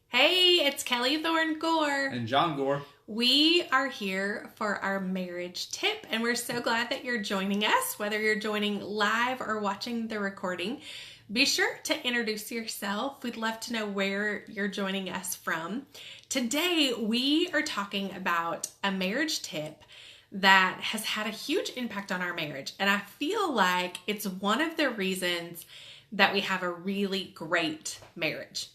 Hey, it's Kelly Thorne Gore. And John Gore. We are here for our marriage tip, and we're so glad that you're joining us, whether you're joining live or watching the recording. Be sure to introduce yourself. We'd love to know where you're joining us from. Today, we are talking about a marriage tip that has had a huge impact on our marriage, and I feel like it's one of the reasons that we have a really great marriage.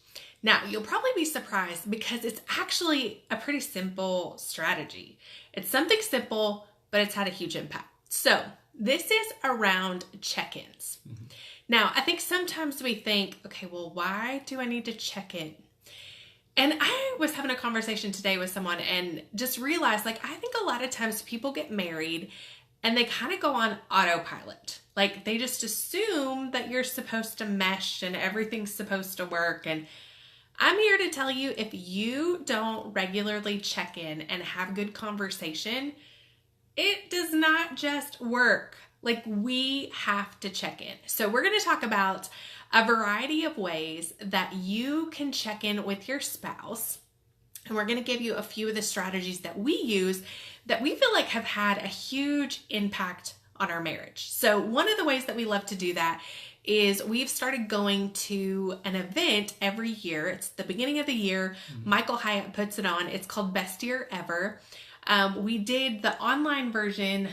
Now, you'll probably be surprised because it's actually a pretty simple strategy. It's something simple, but it's had a huge impact. So, this is around check-ins. Now, I think sometimes we think, okay, well, why do I need to check in? And I was having a conversation today with someone and just realized, I think a lot of times people get married and they kind of go on autopilot. Like, they just assume that you're supposed to mesh and everything's supposed to work. And I'm here to tell you, if you don't regularly check in and have good conversation, it does not just work. We have to check in. So we're going to talk about a variety of ways that you can check in with your spouse. And we're going to give you a few of the strategies that we use that we feel like have had a huge impact on our marriage. So one of the ways that we love to do that is we've started going to an event every year. It's the beginning of the year. Michael Hyatt puts it on. It's called Best Year Ever. We did the online version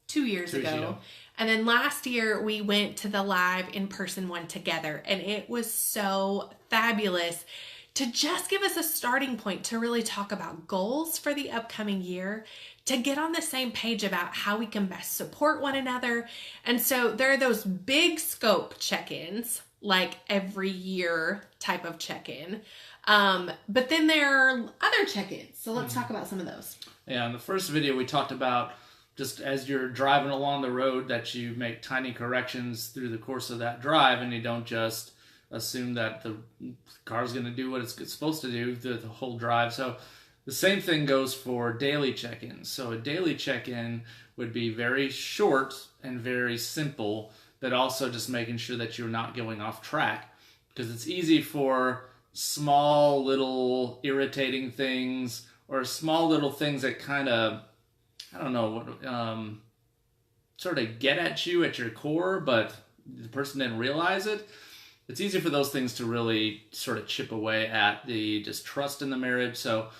2 years ago. And then last year we went to the live in-person one together. And it was so fabulous to just give us a starting point to really talk about goals for the upcoming year, to get on the same page about how we can best support one another. And so there are those big scope check-ins, like every year type of check-in. But then there are other check-ins. So let's talk about some of those. Yeah, in the first video we talked about just as you're driving along the road that you make tiny corrections through the course of that drive, and you don't just assume that the car's going to do what it's supposed to do the whole drive. So the same thing goes for daily check-ins. So a daily check-in would be very short and very simple, but also just making sure that you're not going off track, because it's easy for small little irritating things or small little things that kind of, I don't know, sort of get at you at your core, but the person didn't realize it. It's easy for those things to really sort of chip away at the distrust in the marriage. So,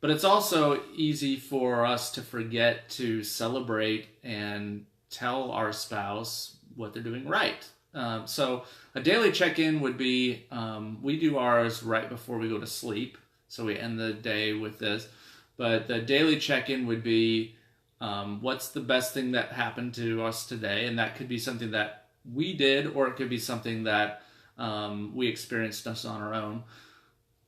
but it's also easy for us to forget to celebrate and tell our spouse what they're doing right. So a daily check-in would be, we do ours right before we go to sleep. So we end the day with this. But the daily check-in would be, what's the best thing that happened to us today? And that could be something that we did, or it could be something that we experienced us on our own.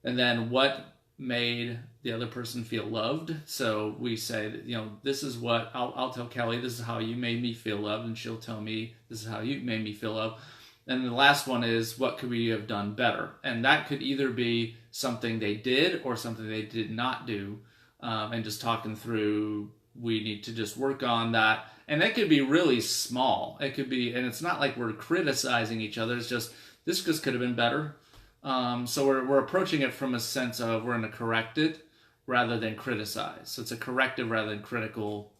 And then what made the other person feel loved. So we say that, this is what I'll tell Kelly, this is how you made me feel loved, and she'll tell me this is how you made me feel loved. And the last one is, what could we have done better? And that could either be something they did or something they did not do, and just talking through, we need to just work on that. And that could be really small. It could be, and it's not like we're criticizing each other. It's just, this just could have been better. So we're approaching it from a sense of we're going to correct it rather than criticize. So it's a corrective rather than critical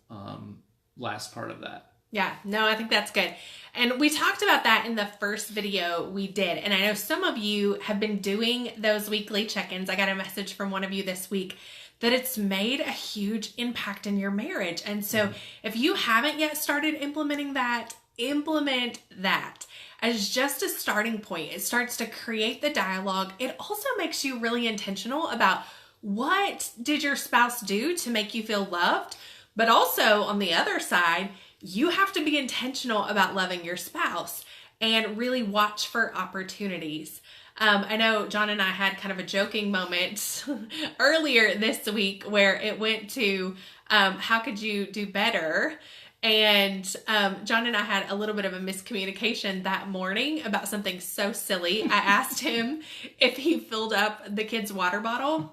last part of that. Yeah, no, I think that's good. And we talked about that in the first video we did. And I know some of you have been doing those weekly check-ins. I got a message from one of you this week that it's made a huge impact in your marriage. And so if you haven't yet started implementing that, implement that as just a starting point. It starts to create the dialogue. It also makes you really intentional about what did your spouse do to make you feel loved. But also on the other side, you have to be intentional about loving your spouse and really watch for opportunities. I know John and I had kind of a joking moment earlier this week where it went to how could you do better? And John and I had a little bit of a miscommunication that morning about something so silly. I asked him if he filled up the kid's water bottle.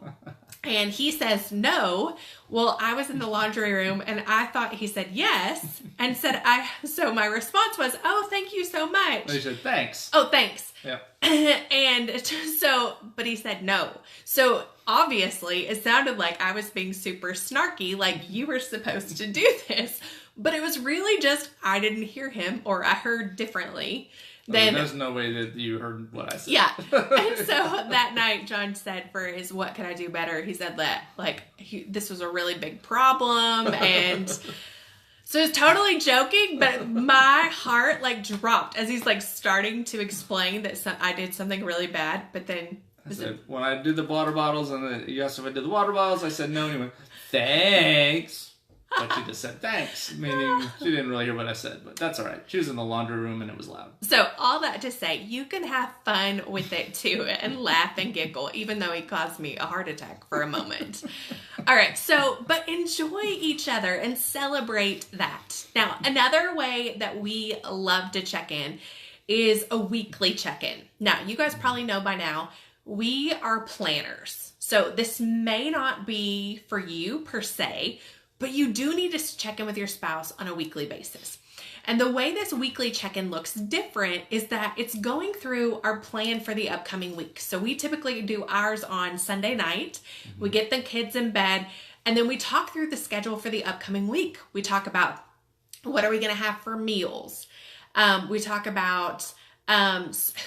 And he says no. Well, I was in the laundry room and I thought he said yes and said so my response was, "Oh, thank you so much." He said thanks. Oh, thanks. Yeah. And so, but he said no. So obviously it sounded like I was being super snarky, like you were supposed to do this. But it was really just, I didn't hear him, or I heard differently. Then there's no way that you heard what I said. Yeah. And so that night, John said for his "what can I do better," he said that this was a really big problem. And so he's totally joking, but my heart dropped as he's starting to explain that I did something really bad. But then I said, when I did the water bottles and then you asked if I did the water bottles, I said no. And he went, thanks. But she just said thanks, meaning she didn't really hear what I said, but that's all right. She was in the laundry room and it was loud. So all that to say, you can have fun with it too and laugh and giggle, even though he caused me a heart attack for a moment. All right, but enjoy each other and celebrate that. Now, another way that we love to check in is a weekly check-in. Now, you guys probably know by now, we are planners. So this may not be for you per se, but you do need to check in with your spouse on a weekly basis. And the way this weekly check-in looks different is that it's going through our plan for the upcoming week. So we typically do ours on Sunday night. We get the kids in bed, and then we talk through the schedule for the upcoming week. We talk about what are we going to have for meals. We talk about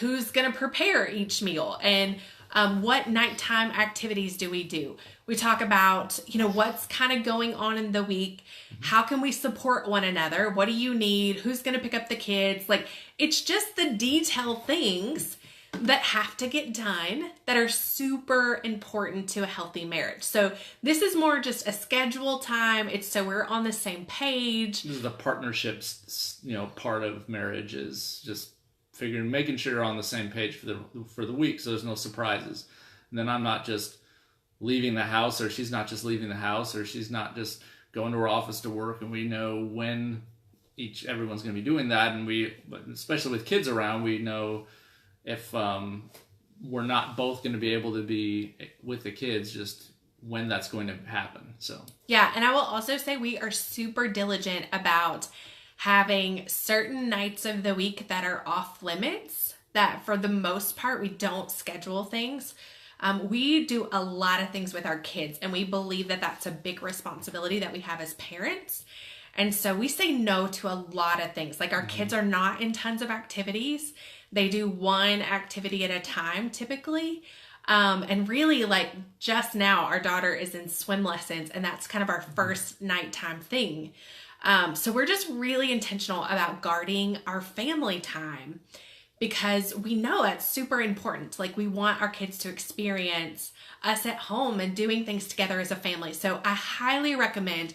who's going to prepare each meal and what nighttime activities do we do. We talk about, what's kind of going on in the week. How can we support one another? What do you need? Who's going to pick up the kids? It's just the detailed things that have to get done that are super important to a healthy marriage. So this is more just a schedule time. It's so we're on the same page. This is the partnerships, part of marriage is just making sure you're on the same page for the week, so there's no surprises. And then I'm not just leaving the house, or she's not just leaving the house, or she's not just going to her office to work, and we know when everyone's going to be doing that. But especially with kids around, we know if we're not both going to be able to be with the kids, just when that's going to happen. So yeah, and I will also say we are super diligent about having certain nights of the week that are off limits, that for the most part we don't schedule things. We do a lot of things with our kids, and we believe that that's a big responsibility that we have as parents. And so we say no to a lot of things. Our kids are not in tons of activities. They do one activity at a time typically. And really just now our daughter is in swim lessons, and that's kind of our first nighttime thing. So we're just really intentional about guarding our family time, because we know it's super important. We want our kids to experience us at home and doing things together as a family. So I highly recommend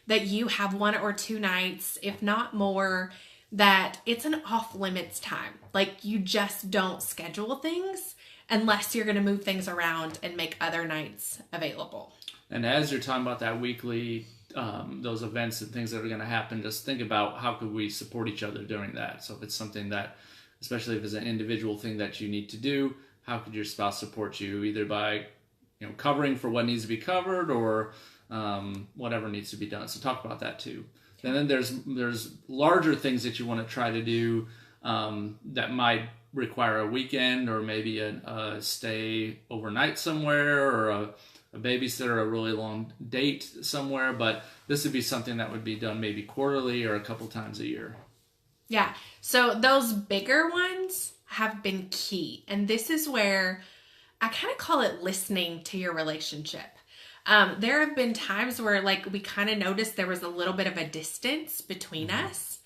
that you have 1 or 2 nights, if not more, that it's an off limits time. You just don't schedule things unless you're going to move things around and make other nights available. And as you're talking about that weekly, those events and things that are going to happen, just think about how could we support each other during that. So if it's something that, especially if it's an individual thing that you need to do, how could your spouse support you, either by covering for what needs to be covered, or whatever needs to be done. So talk about that too. And then there's larger things that you want to try to do that might require a weekend, or maybe a stay overnight somewhere, or a babysitter, a really long date somewhere. But this would be something that would be done maybe quarterly or a couple times a year. Yeah. So those bigger ones have been key. And this is where I kind of call it listening to your relationship. There have been times where we kind of noticed there was a little bit of a distance between us,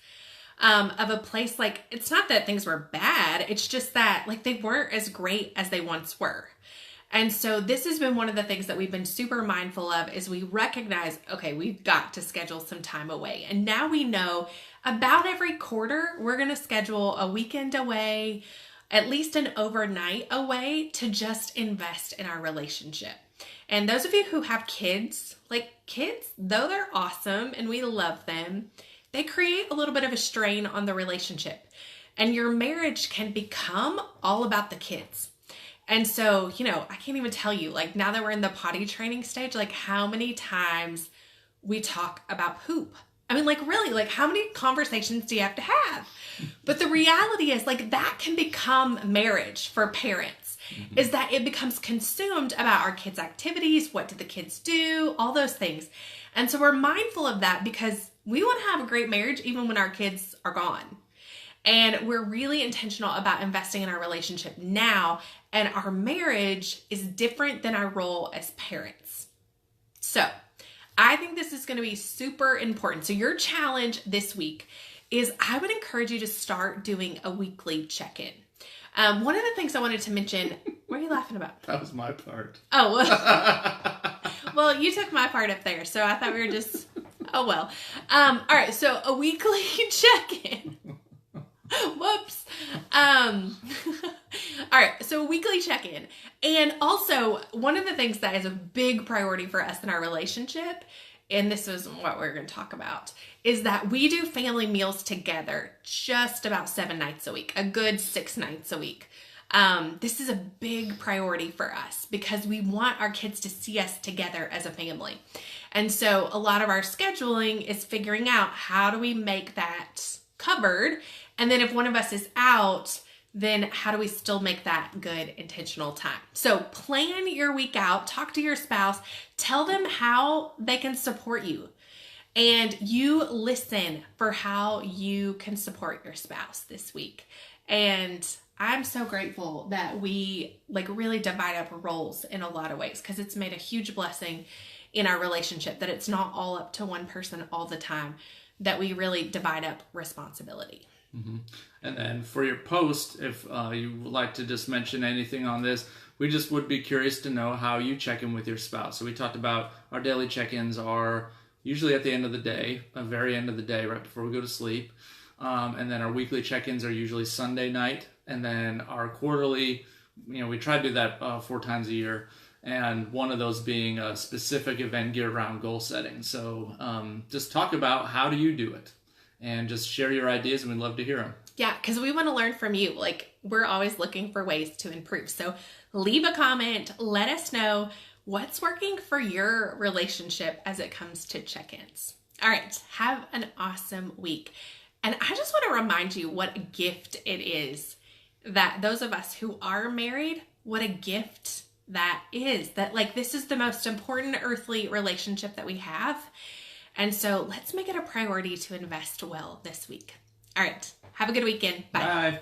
of a place, it's not that things were bad. It's just that they weren't as great as they once were. And so this has been one of the things that we've been super mindful of, is we recognize, okay, we've got to schedule some time away. And now we know about every quarter, we're going to schedule a weekend away, at least an overnight away, to just invest in our relationship. And those of you who have kids, kids, though they're awesome and we love them, they create a little bit of a strain on the relationship. And your marriage can become all about the kids. And so, I can't even tell you, like, now that we're in the potty training stage, like, how many times we talk about poop. I mean, like, really, like, how many conversations do you have to have? But the reality is, like, that can become marriage for parents, is that it becomes consumed about our kids' activities, what do the kids do, all those things. And so we're mindful of that because we want to have a great marriage even when our kids are gone. And we're really intentional about investing in our relationship now, and our marriage is different than our role as parents. So I think this is going to be super important. So your challenge this week is I would encourage you to start doing a weekly check-in. One of the things I wanted to mention, what are you laughing about? That was my part. Oh, well, you took my part up there, so I thought we were just, oh well. All right, so a weekly check-in. Whoops. All right, so a weekly check-in. And also, one of the things that is a big priority for us in our relationship, and this is what we're going to talk about, is that we do family meals together just about 7 nights a week, a good 6 nights a week. This is a big priority for us because we want our kids to see us together as a family. And so a lot of our scheduling is figuring out how do we make that covered. And then if one of us is out, then how do we still make that good intentional time? So plan your week out, talk to your spouse, tell them how they can support you. And you listen for how you can support your spouse this week. And I'm so grateful that we really divide up roles in a lot of ways because it's made a huge blessing in our relationship that it's not all up to one person all the time, that we really divide up responsibility. Mm-hmm. And then for your post, if you would like to just mention anything on this, we just would be curious to know how you check in with your spouse. So we talked about our daily check-ins are usually at the end of the day, the very end of the day, right before we go to sleep. And then our weekly check-ins are usually Sunday night. And then our quarterly, we try to do that 4 times a year. And one of those being a specific event geared around goal setting. So just talk about how do you do it? And just share your ideas, and we'd love to hear them. Yeah, because we want to learn from you. We're always looking for ways to improve. So leave a comment. Let us know what's working for your relationship as it comes to check-ins. All right, have an awesome week. And I just want to remind you what a gift it is that those of us who are married, what a gift that is. That this is the most important earthly relationship that we have. And so let's make it a priority to invest well this week. All right. Have a good weekend. Bye. Bye.